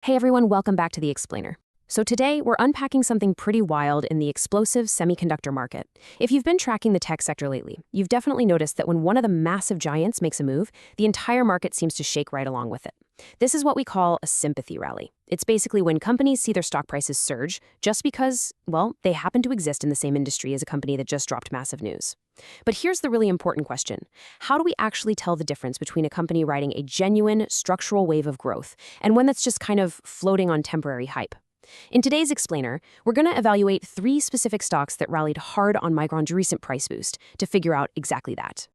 Hey everyone, welcome back to The Explainer. So today, we're unpacking something pretty wild in the explosive semiconductor market. If you've been tracking the tech sector lately, you've definitely noticed that when one of the massive giants makes a move, the entire market seems to shake right along with it. This is what we call a sympathy rally. It's basically when companies see their stock prices surge just because, well, they happen to exist in the same industry as a company that just dropped massive news. But here's the really important question. How do we actually tell the difference between a company riding a genuine, structural wave of growth and one that's just kind of floating on temporary hype? In today's Explainer, we're going to evaluate 3 specific stocks that rallied hard on Micron's recent price boost to figure out exactly that.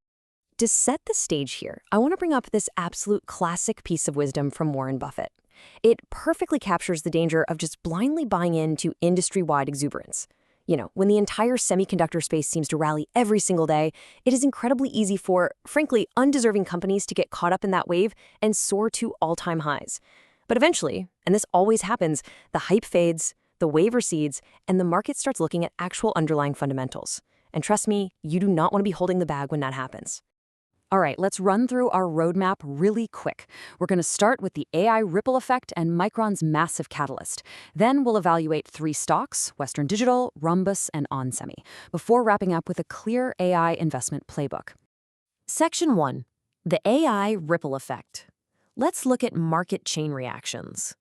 To set the stage here, I want to bring up this absolute classic piece of wisdom from Warren Buffett. It perfectly captures the danger of just blindly buying into industry-wide exuberance. You know, when the entire semiconductor space seems to rally every single day, it is incredibly easy for, frankly, undeserving companies to get caught up in that wave and soar to all-time highs. But eventually, and this always happens, the hype fades, the wave recedes, and the market starts looking at actual underlying fundamentals. And trust me, you do not want to be holding the bag when that happens. All right, let's run through our roadmap really quick. We're going to start with the AI ripple effect and Micron's massive catalyst. Then we'll evaluate 3 stocks, Western Digital, Rambus, and onsemi, before wrapping up with a clear AI investment playbook. Section 1. The AI ripple effect. Let's look at market chain reactions.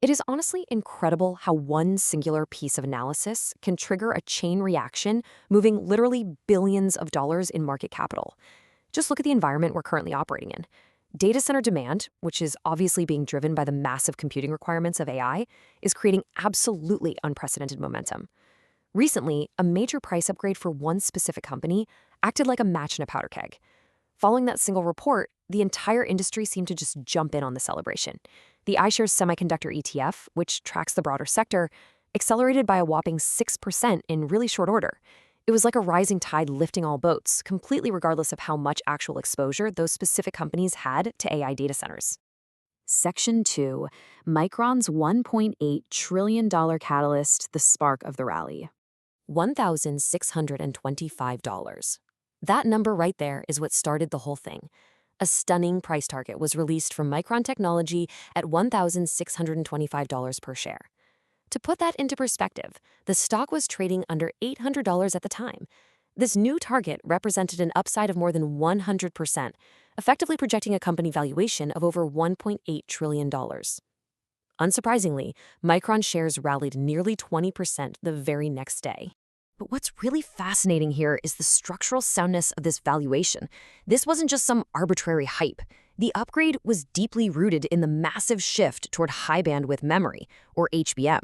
It is honestly incredible how one singular piece of analysis can trigger a chain reaction, moving literally billions of dollars in market capital. Just look at the environment we're currently operating in. Data center demand, which is obviously being driven by the massive computing requirements of AI, is creating absolutely unprecedented momentum. Recently, a major price upgrade for one specific company acted like a match in a powder keg. Following that single report, the entire industry seemed to just jump in on the celebration. The iShares Semiconductor ETF, which tracks the broader sector, accelerated by a whopping 6% in really short order. It was like a rising tide lifting all boats, completely regardless of how much actual exposure those specific companies had to AI data centers. Section 2. Micron's $1.8 trillion catalyst, the spark of the rally. $1,625. That number right there is what started the whole thing. A stunning price target was released from Micron Technology at $1,625 per share. To put that into perspective, the stock was trading under $800 at the time. This new target represented an upside of more than 100%, effectively projecting a company valuation of over $1.8 trillion. Unsurprisingly, Micron shares rallied nearly 20% the very next day. But what's really fascinating here is the structural soundness of this valuation. This wasn't just some arbitrary hype. The upgrade was deeply rooted in the massive shift toward high bandwidth memory, or HBM.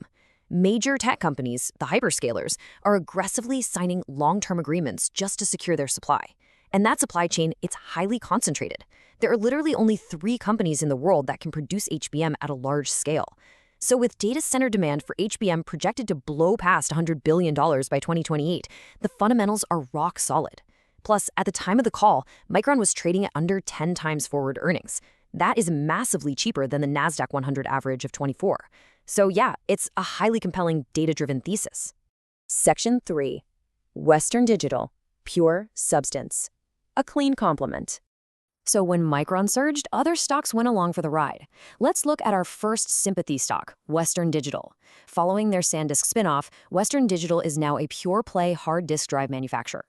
Major tech companies, the hyperscalers, are aggressively signing long-term agreements just to secure their supply. And that supply chain, it's highly concentrated. There are literally only 3 companies in the world that can produce HBM at a large scale. So with data center demand for HBM projected to blow past $100 billion by 2028, the fundamentals are rock solid. Plus, at the time of the call, Micron was trading at under 10 times forward earnings. That is massively cheaper than the NASDAQ 100 average of 24. So yeah, it's a highly compelling data-driven thesis. Section 3. Western Digital, pure substance. A clean complement. So when Micron surged, other stocks went along for the ride. Let's look at our first sympathy stock, Western Digital. Following their SanDisk spinoff, Western Digital is now a pure-play hard disk drive manufacturer.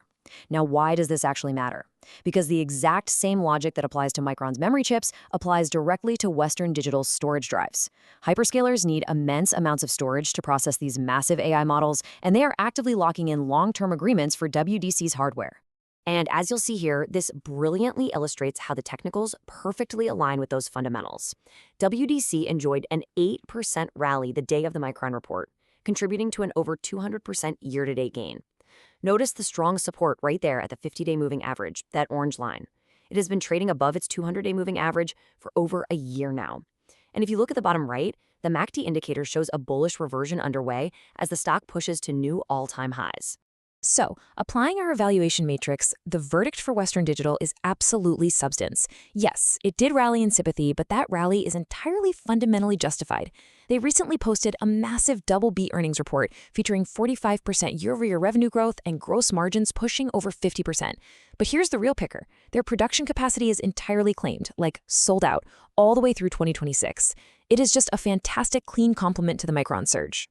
Now, why does this actually matter? Because the exact same logic that applies to Micron's memory chips applies directly to Western Digital's storage drives. Hyperscalers need immense amounts of storage to process these massive AI models, and they are actively locking in long-term agreements for WDC's hardware. And as you'll see here, this brilliantly illustrates how the technicals perfectly align with those fundamentals. WDC enjoyed an 8% rally the day of the Micron report, contributing to an over 200% year-to-date gain. Notice the strong support right there at the 50-day moving average, that orange line. It has been trading above its 200-day moving average for over a year now. And if you look at the bottom right, the MACD indicator shows a bullish reversion underway as the stock pushes to new all-time highs. So, applying our evaluation matrix, the verdict for Western Digital is absolutely substance. Yes, it did rally in sympathy, but that rally is entirely fundamentally justified. They recently posted a massive double-beat earnings report featuring 45% year-over-year revenue growth and gross margins pushing over 50%. But here's the real kicker. Their production capacity is entirely claimed, like sold out, all the way through 2026. It is just a fantastic clean complement to the Micron surge.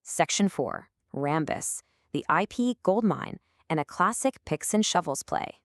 Section 4. Rambus, the IP Goldmine, and a classic picks and shovels play.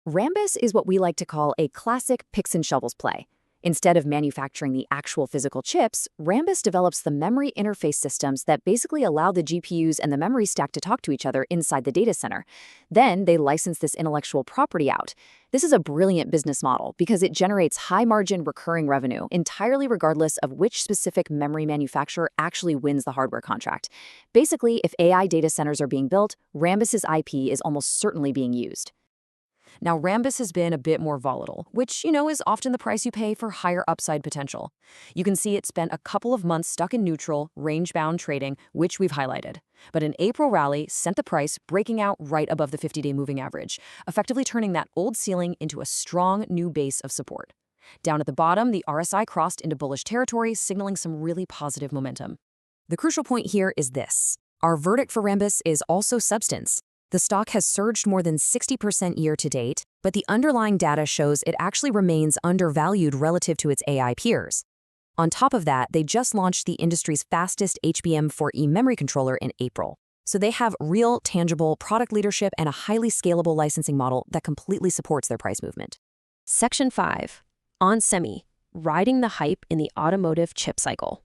Rambus is what we like to call a classic picks and shovels play. Instead of manufacturing the actual physical chips, Rambus develops the memory interface systems that basically allow the GPUs and the memory stack to talk to each other inside the data center. Then they license this intellectual property out. This is a brilliant business model because it generates high-margin recurring revenue entirely regardless of which specific memory manufacturer actually wins the hardware contract. Basically, if AI data centers are being built, Rambus's IP is almost certainly being used. Now, Rambus has been a bit more volatile, which, is often the price you pay for higher upside potential. You can see it spent a couple of months stuck in neutral, range-bound trading, which we've highlighted. But an April rally sent the price breaking out right above the 50-day moving average, effectively turning that old ceiling into a strong new base of support. Down at the bottom, the RSI crossed into bullish territory, signaling some really positive momentum. The crucial point here is this. Our verdict for Rambus is also substance. The stock has surged more than 60% year-to-date, but the underlying data shows it actually remains undervalued relative to its AI peers. On top of that, they just launched the industry's fastest HBM4E memory controller in April. So they have real, tangible product leadership and a highly scalable licensing model that completely supports their price movement. Section 5. onsemi, riding the hype in the automotive chip cycle.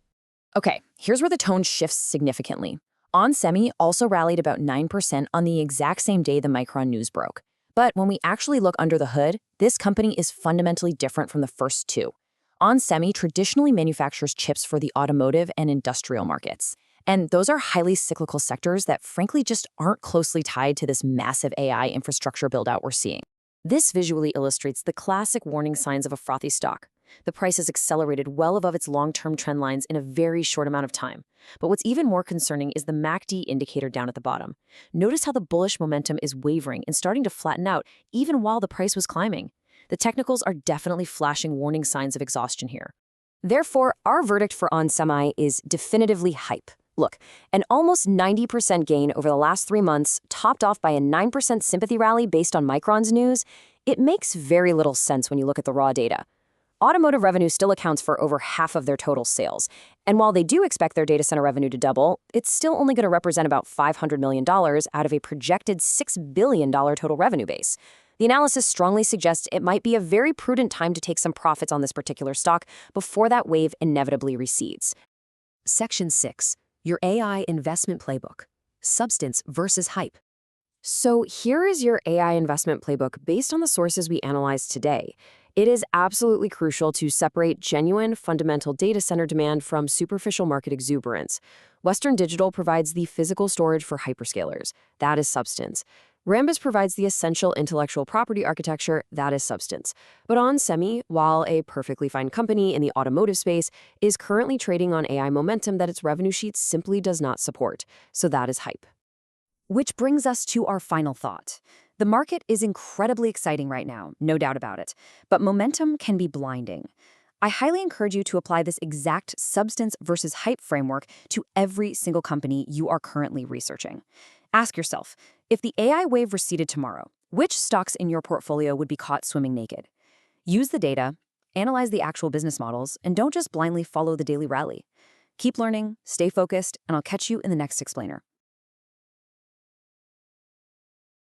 Okay, here's where the tone shifts significantly. onsemi also rallied about 9% on the exact same day the Micron news broke. But when we actually look under the hood, this company is fundamentally different from the first two. onsemi traditionally manufactures chips for the automotive and industrial markets. And those are highly cyclical sectors that frankly just aren't closely tied to this massive AI infrastructure build-out we're seeing. This visually illustrates the classic warning signs of a frothy stock. The price has accelerated well above its long-term trend lines in a very short amount of time. But what's even more concerning is the MACD indicator down at the bottom. Notice how the bullish momentum is wavering and starting to flatten out even while the price was climbing. The technicals are definitely flashing warning signs of exhaustion here. Therefore, our verdict for onsemi is definitively hype. Look, an almost 90% gain over the last 3 months, topped off by a 9% sympathy rally based on Micron's news, it makes very little sense when you look at the raw data. Automotive revenue still accounts for over half of their total sales. And while they do expect their data center revenue to double, it's still only going to represent about $500 million out of a projected $6 billion total revenue base. The analysis strongly suggests it might be a very prudent time to take some profits on this particular stock before that wave inevitably recedes. Section 6. Your AI investment playbook. Substance versus hype. So here is your AI investment playbook based on the sources we analyzed today. It is absolutely crucial to separate genuine, fundamental data center demand from superficial market exuberance. Western Digital provides the physical storage for hyperscalers. That is substance. Rambus provides the essential intellectual property architecture. That is substance. But onsemi, while a perfectly fine company in the automotive space, is currently trading on AI momentum that its revenue sheet simply does not support. So that is hype. Which brings us to our final thought. The market is incredibly exciting right now, no doubt about it, but momentum can be blinding. I highly encourage you to apply this exact substance versus hype framework to every single company you are currently researching. Ask yourself, if the AI wave receded tomorrow, which stocks in your portfolio would be caught swimming naked? Use the data, analyze the actual business models, and don't just blindly follow the daily rally. Keep learning, stay focused, and I'll catch you in the next explainer.